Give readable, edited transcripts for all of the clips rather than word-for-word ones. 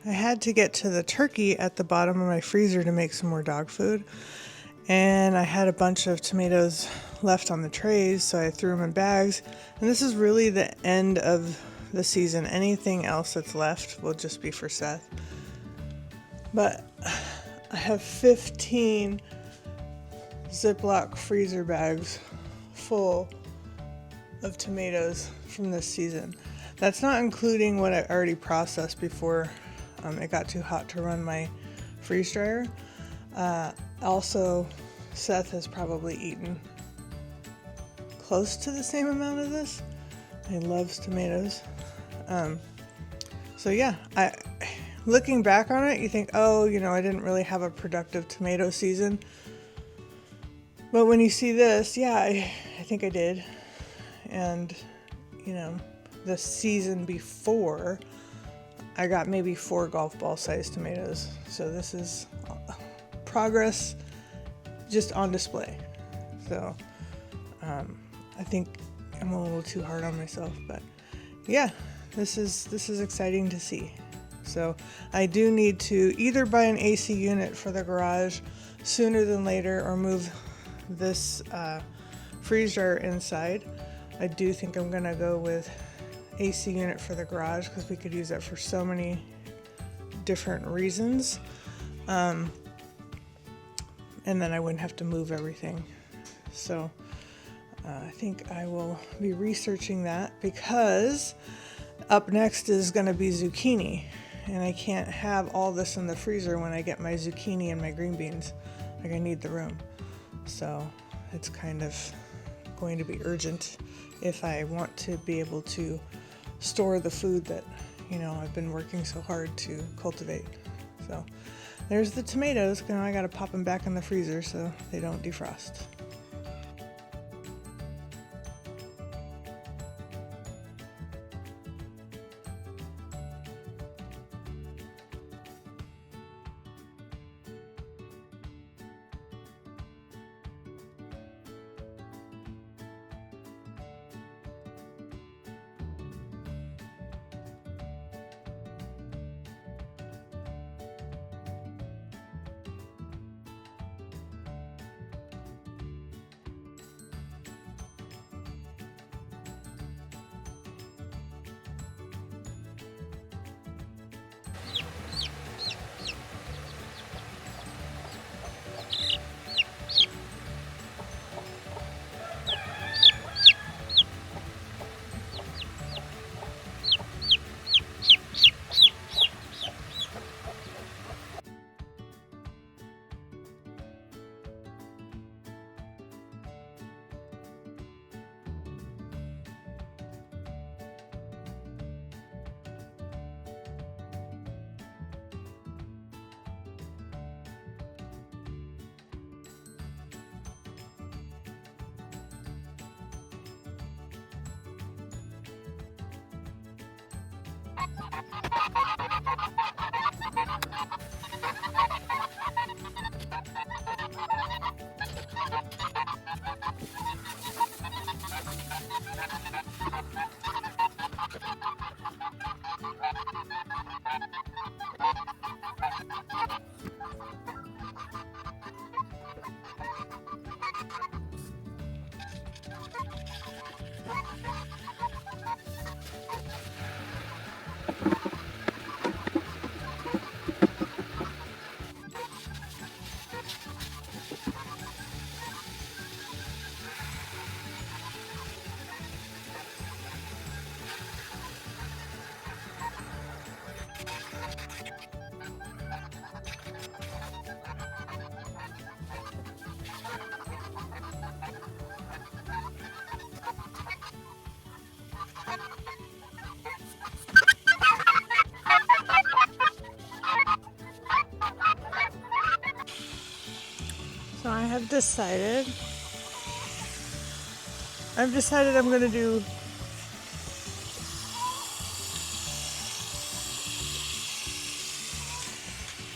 I had to get to the turkey at the bottom of my freezer to make some more dog food. And I had a bunch of tomatoes left on the trays, so I threw them in bags. And this is really the end of the season. Anything else that's left will just be for Seth. But I have 15 Ziploc freezer bags full of tomatoes from this season. That's not including what I already processed before it got too hot to run my freeze dryer. Also, Seth has probably eaten close to the same amount of this. He loves tomatoes. So yeah, looking back on it, you think, oh, I didn't really have a productive tomato season. But when you see this, yeah, I think I did. And, the season before, I got maybe 4 golf ball sized tomatoes. So this is progress just on display. So I think I'm a little too hard on myself, but yeah, this is exciting to see. So I do need to either buy an AC unit for the garage sooner than later or move this freeze dryer inside. I do think I'm gonna go with AC unit for the garage because we could use that for so many different reasons. And then I wouldn't have to move everything. So I think I will be researching that because up next is going to be zucchini. And I can't have all this in the freezer when I get my zucchini and my green beans. Like, I need the room. So it's kind of going to be urgent if I want to be able to store the food that, I've been working so hard to cultivate. So there's the tomatoes. I got to pop them back in the freezer so they don't defrost. So I've decided I'm going to do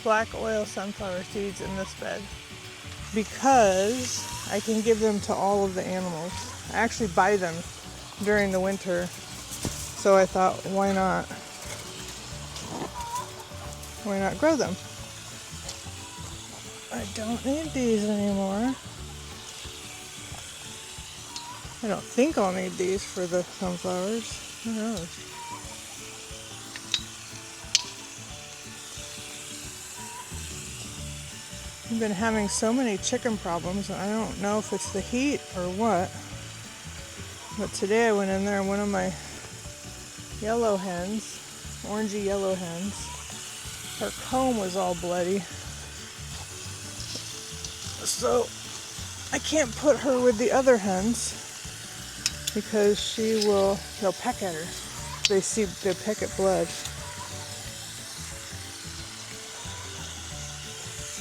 black oil sunflower seeds in this bed because I can give them to all of the animals. I actually buy them during the winter, so I thought, why not? why not grow them? I don't need these anymore. I don't think I'll need these for the sunflowers. Who knows? I've been having so many chicken problems. I don't know if it's the heat or what. But today I went in there and one of my yellow hens, orangey yellow hens, her comb was all bloody. So I can't put her with the other hens because they'll peck at her. They peck at blood.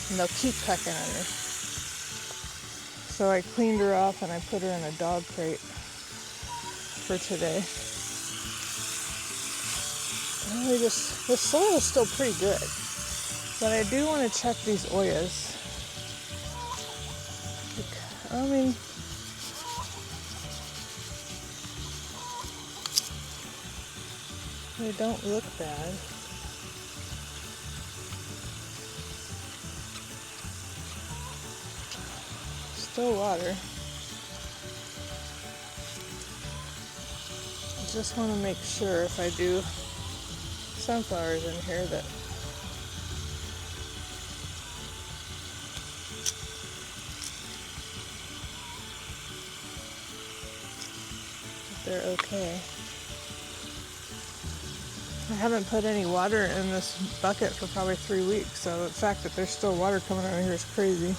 And they'll keep pecking at her. So I cleaned her off and I put her in a dog crate for today. Really the soil is still pretty good, but I do want to check these oyas. I mean, they don't look bad. Still water. Just want to make sure if I do sunflowers in here that they're okay. I haven't put any water in this bucket for probably 3 weeks, so the fact that there's still water coming out of here is crazy.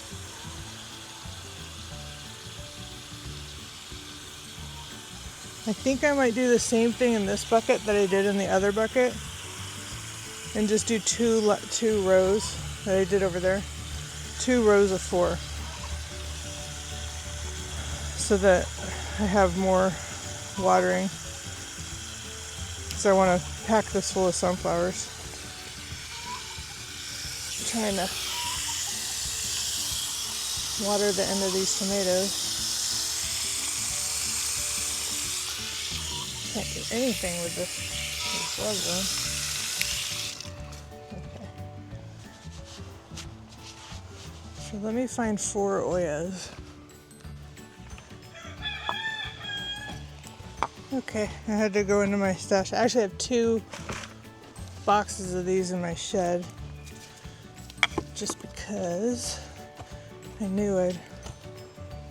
I think I might do the same thing in this bucket that I did in the other bucket and just do two rows that I did over there. 2 rows of 4 so that I have more watering. So I want to pack this full of sunflowers. I'm trying to water the end of these tomatoes. Can't do anything with these bugs on. Okay. So let me find 4 oyas. Okay, I had to go into my stash. I actually have 2 boxes of these in my shed just because I knew I'd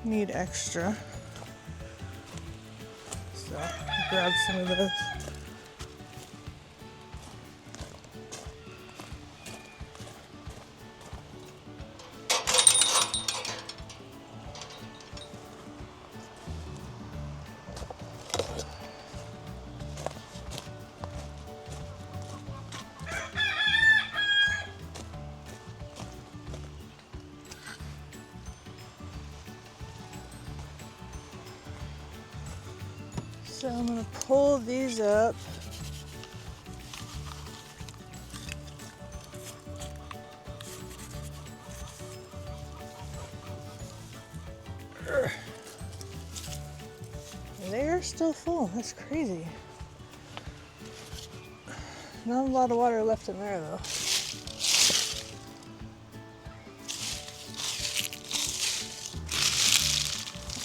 need extra. So I grabbed some of those. So I'm going to pull these up. They are still full. That's crazy. Not a lot of water left in there though.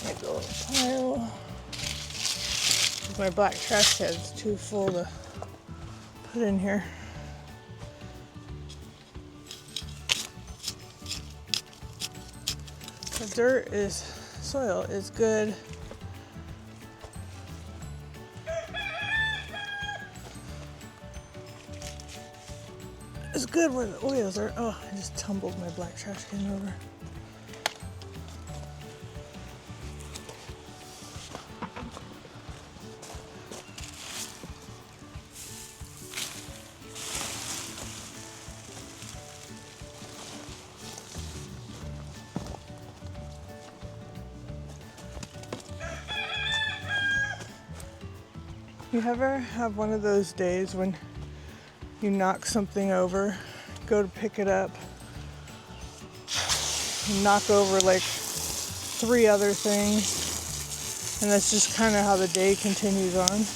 Make a little pile. My black trash can is too full to put in here. The soil is good. It's good where the oils are. Oh, I just tumbled my black trash can over. You ever have one of those days when you knock something over, go to pick it up, and knock over like 3 other things, and that's just kind of how the day continues on?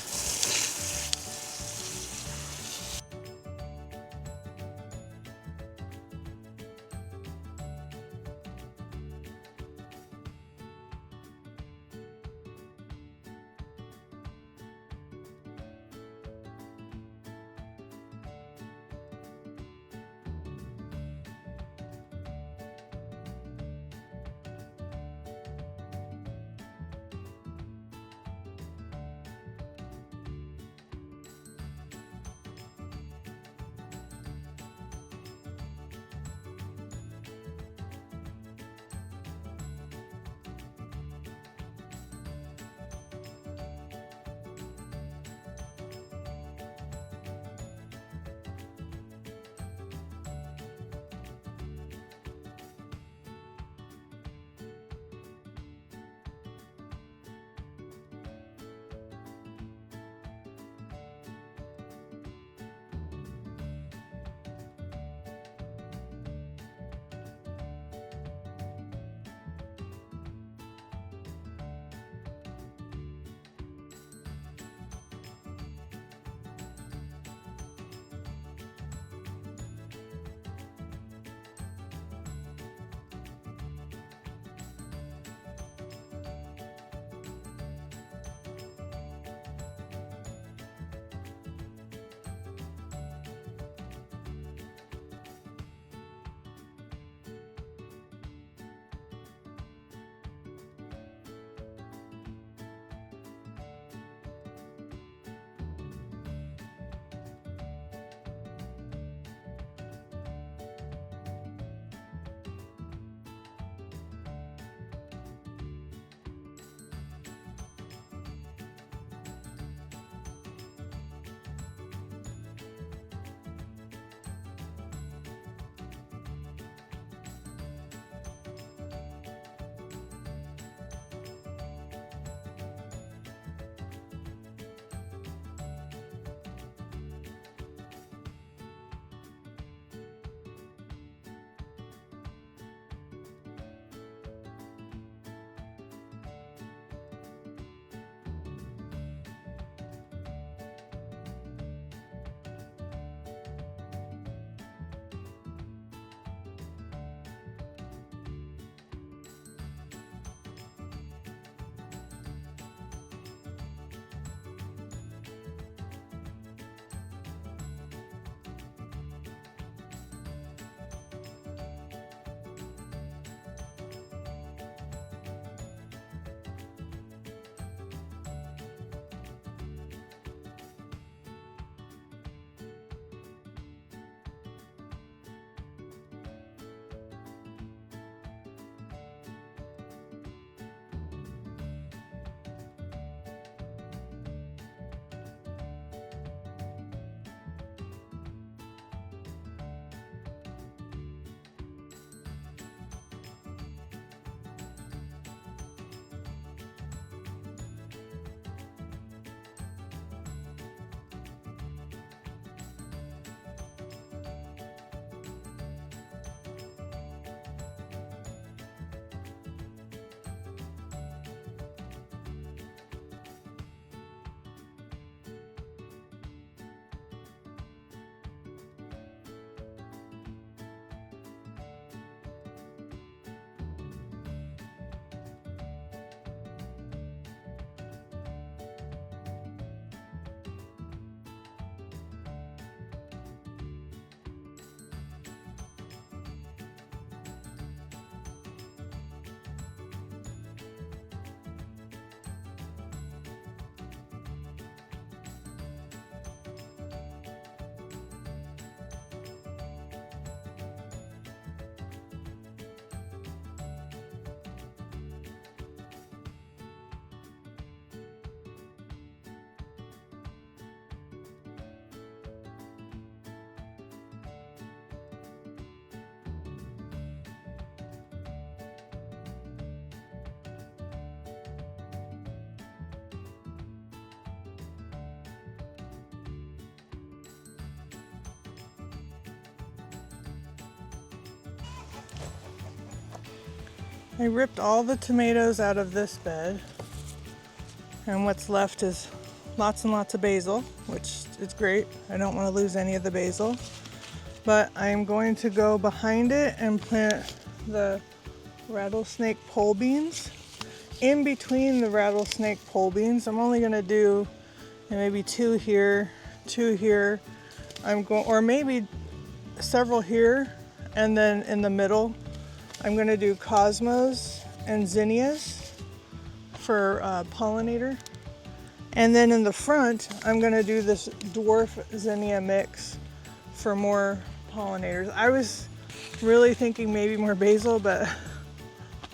I ripped all the tomatoes out of this bed, and what's left is lots and lots of basil, which is great. I don't want to lose any of the basil, but I'm going to go behind it and plant the rattlesnake pole beans. In between the rattlesnake pole beans, I'm only going to do maybe 2 here, 2 here. Or maybe several here, and then in the middle I'm going to do cosmos and zinnias for pollinator, and then in the front I'm going to do this dwarf zinnia mix for more pollinators. I was really thinking maybe more basil, but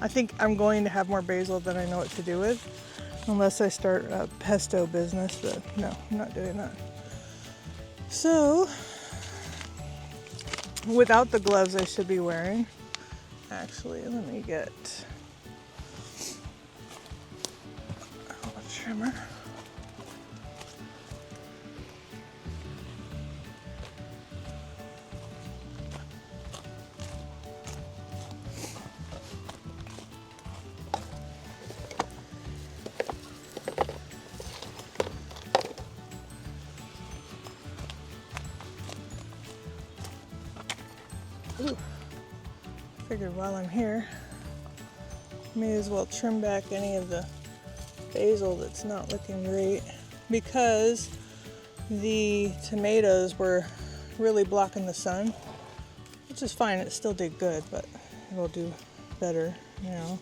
I think I'm going to have more basil than I know what to do with, unless I start a pesto business, but no, I'm not doing that. So, without the gloves I should be wearing, actually, let me get a trimmer. Ooh. Figured while I'm here, may as well trim back any of the basil that's not looking great, because the tomatoes were really blocking the sun, which is fine. It still did good, but it'll do better now.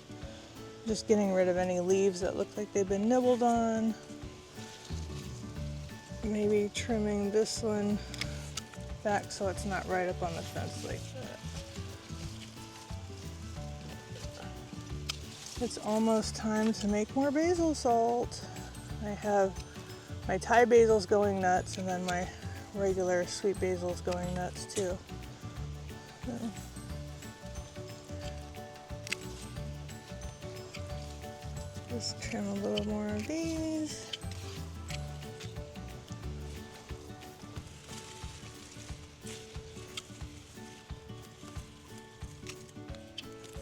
Just getting rid of any leaves that look like they've been nibbled on. Maybe trimming this one back so it's not right up on the fence like that. It's almost time to make more basil salt. I have my Thai basil's going nuts, and then my regular sweet basil's going nuts too. So. Just trim a little more of these.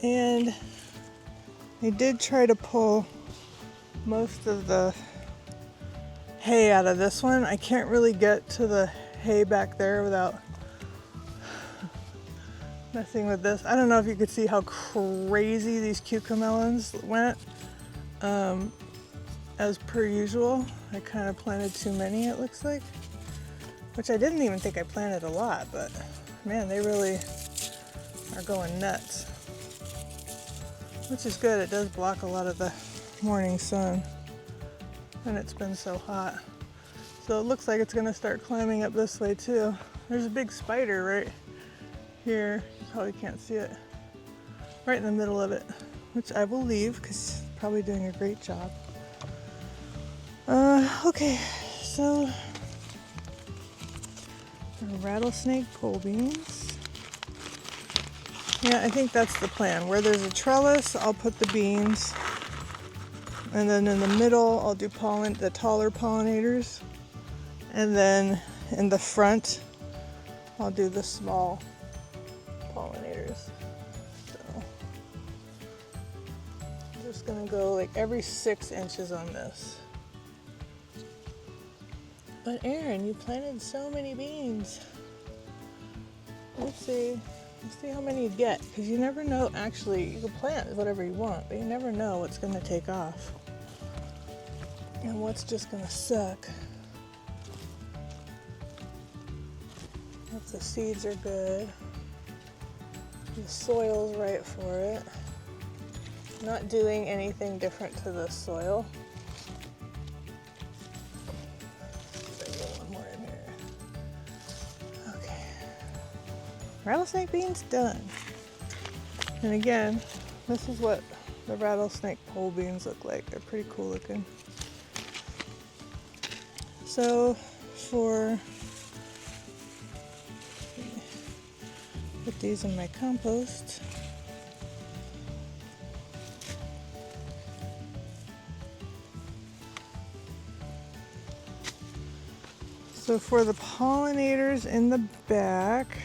And I did try to pull most of the hay out of this one. I can't really get to the hay back there without messing with this. I don't know if you could see how crazy these cucamelons went. As per usual, I kind of planted too many, it looks like, which I didn't even think I planted a lot, but man, they really are going nuts. Which is good. It does block a lot of the morning sun, and it's been so hot. So it looks like it's going to start climbing up this way too. There's a big spider right here. You probably can't see it. Right in the middle of it, which I will leave because it's probably doing a great job. Okay, so rattlesnake pole beans. Yeah, I think that's the plan. Where there's a trellis, I'll put the beans. And then in the middle, I'll do the taller pollinators. And then in the front, I'll do the small pollinators. So I'm just gonna go like every 6 inches on this. But Erin, you planted so many beans. Let's see how many you get, because you never know. Actually, you can plant whatever you want, but you never know what's going to take off and what's just going to suck. If the seeds are good, the soil's right for it. Not doing anything different to the soil. Rattlesnake beans done. And again, this is what the rattlesnake pole beans look like. They're pretty cool looking. So put these in my compost. So for the pollinators in the back,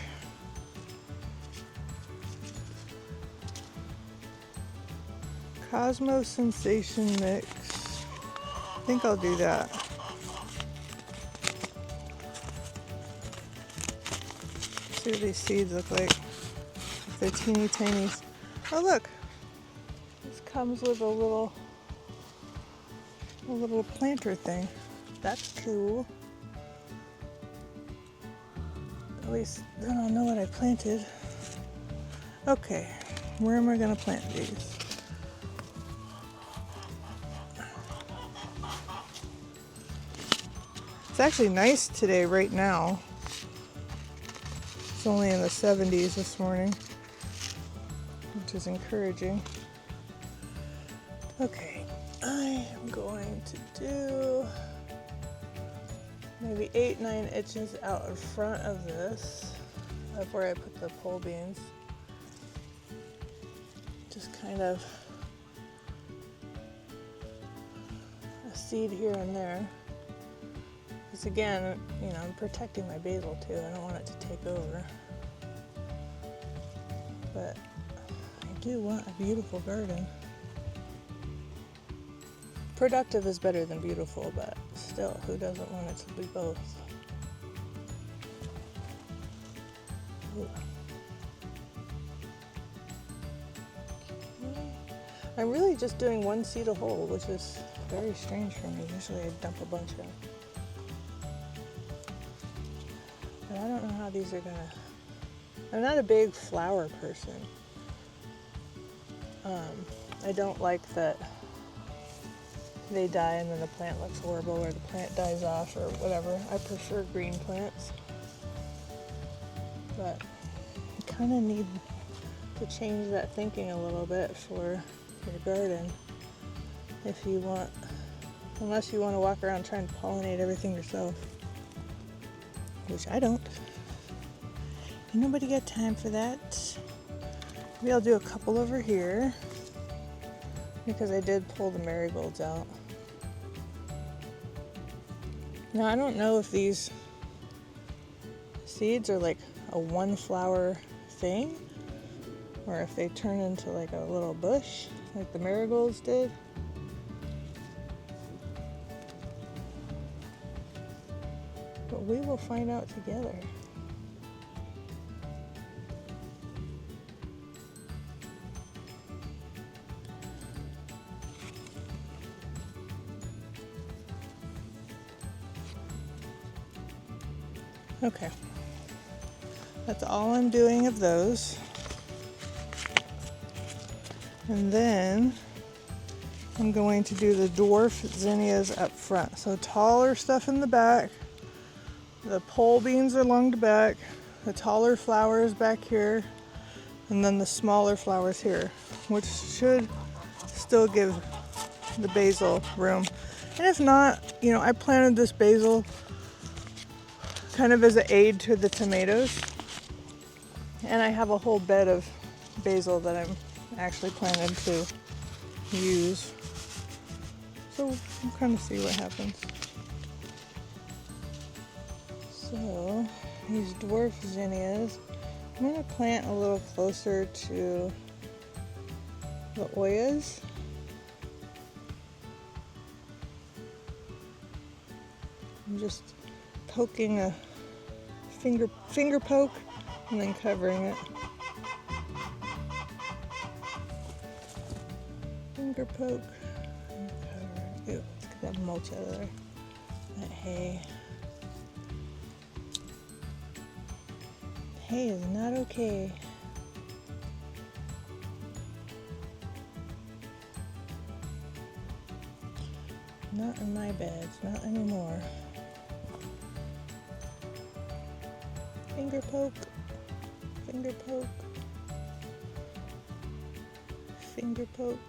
Cosmo Sensation Mix. I think I'll do that. See what these seeds look like. If they're teeny tiny. Oh look! This comes with a little planter thing. That's cool. At least then I'll know what I planted. Okay, where am I gonna plant these? It's actually nice today right now. It's only in the 70s this morning, which is encouraging. Okay, I am going to do maybe 8-9 inches out in front of this, of where I put the pole beans. Just kind of a seed here and there. Because again, you know, I'm protecting my basil too. I don't want it to take over. But I do want a beautiful garden. Productive is better than beautiful, but still, who doesn't want it to be both? Ooh. I'm really just doing one seed a hole, which is very strange for me. Usually I dump a bunch in. But I don't know how these are gonna... I'm not a big flower person. I don't like that they die and then the plant looks horrible or the plant dies off or whatever. I prefer green plants. But I kind of need to change that thinking a little bit for your garden. If you want, unless you want to walk around trying to pollinate everything yourself. Which I don't. Ain't nobody got time for that. Maybe I'll do a couple over here because I did pull the marigolds out. Now I don't know if these seeds are like a one flower thing or if they turn into like a little bush like the marigolds did. But we will find out together. Okay, that's all I'm doing of those. And then I'm going to do the dwarf zinnias up front. So taller stuff in the back. The pole beans are along the back, the taller flowers back here, and then the smaller flowers here, which should still give the basil room. And if not, you know, I planted this basil kind of as an aid to the tomatoes. And I have a whole bed of basil that I'm actually planning to use. So we'll kind of see what happens. So these dwarf zinnias, I'm going to plant a little closer to the oyas. I'm just poking a finger poke and then covering it. Finger poke and cover it. Ew, let's get that mulch out of there. That hay. Hay is not okay. Not in my beds, not anymore. Finger poke, finger poke, finger poke.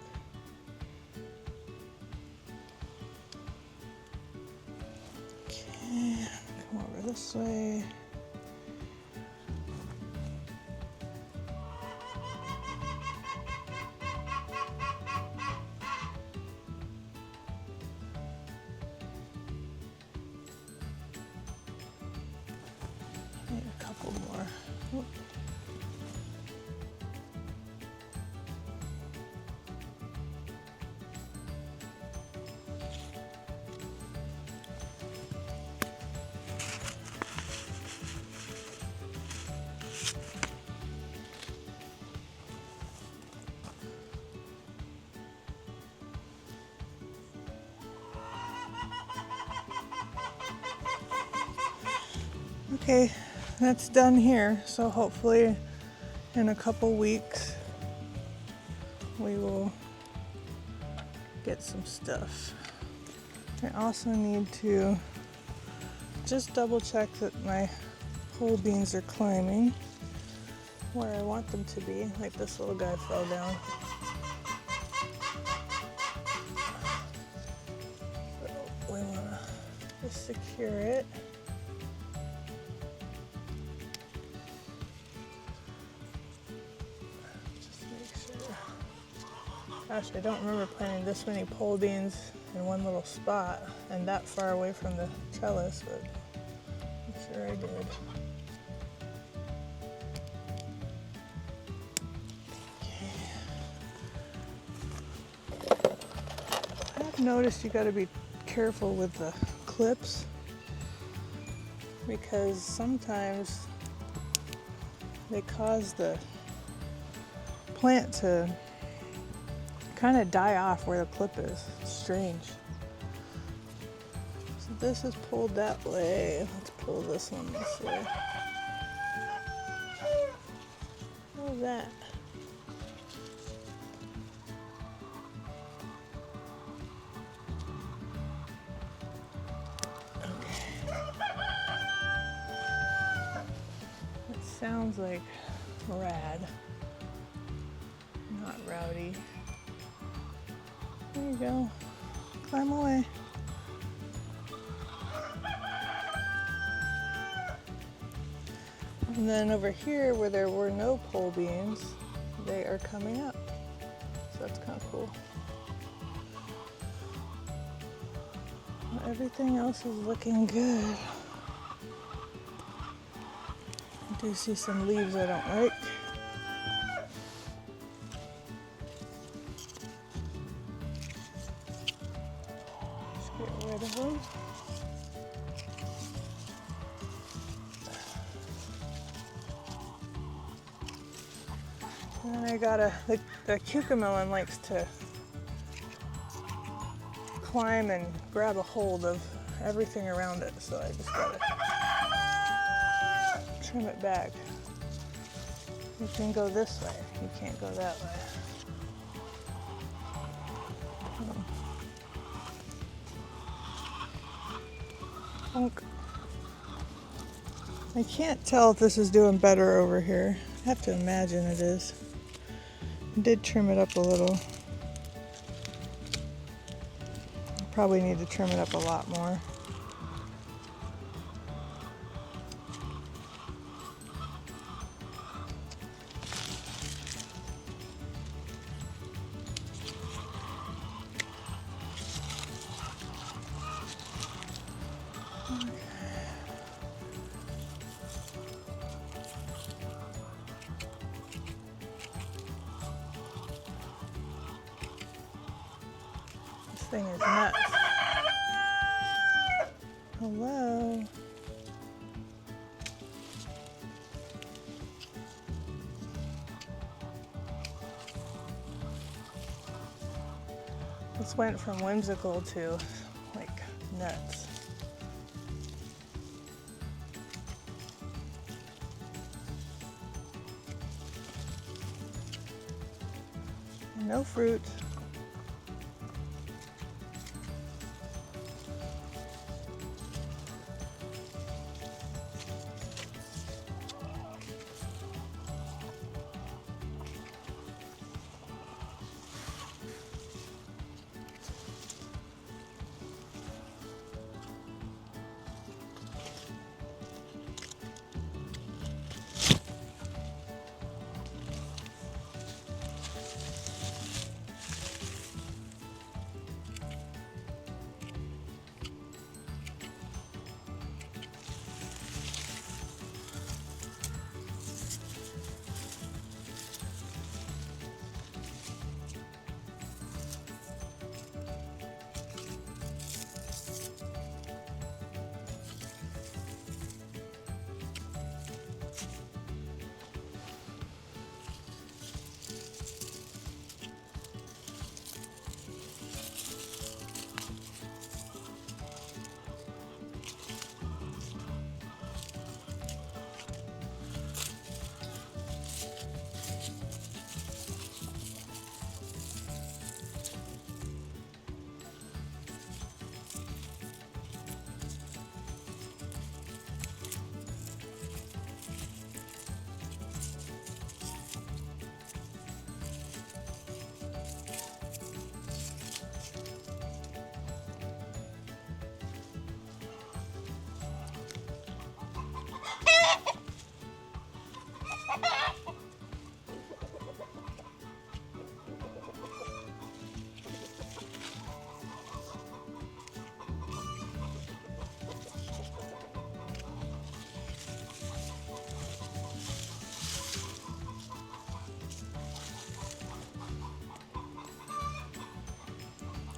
Okay, come over this way. A couple more. Oop. Okay, that's done here. So hopefully in a couple weeks we will get some stuff. I also need to just double check that my pole beans are climbing where I want them to be. Like this little guy fell down. So we want to just secure it. Just make sure. Gosh, I don't remember planting this many pole beans in one little spot and that far away from the trellis, but I'm sure I did. I've noticed you got to be careful with the clips because sometimes they cause the plant to kind of die off where the clip is. It's strange. So this is pulled that way. Let's pull this one this way. What is that? Sounds like rad, not rowdy. There you go. Climb away. And then over here where there were no pole beans, they are coming up. So that's kind of cool. Well, everything else is looking good. I do see some leaves I don't like. Let's get rid of them. And then I got the cucamelon likes to climb and grab a hold of everything around it, so I just gotta trim it back. You can go this way, you can't go that way. I can't tell if this is doing better over here. I have to imagine it is. I did trim it up a little. Probably need to trim it up a lot more. This thing is nuts. Hello. This went from whimsical to like nuts. No fruit.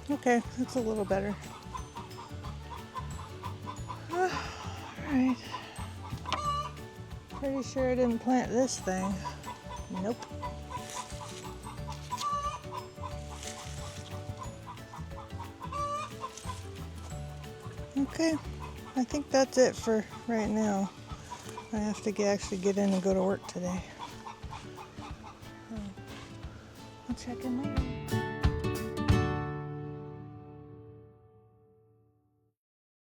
Okay, that's a little better. Alright. Pretty sure I didn't plant this thing. Nope. Okay, I think that's it for right now. I have to actually get in and go to work today. I'll check in later.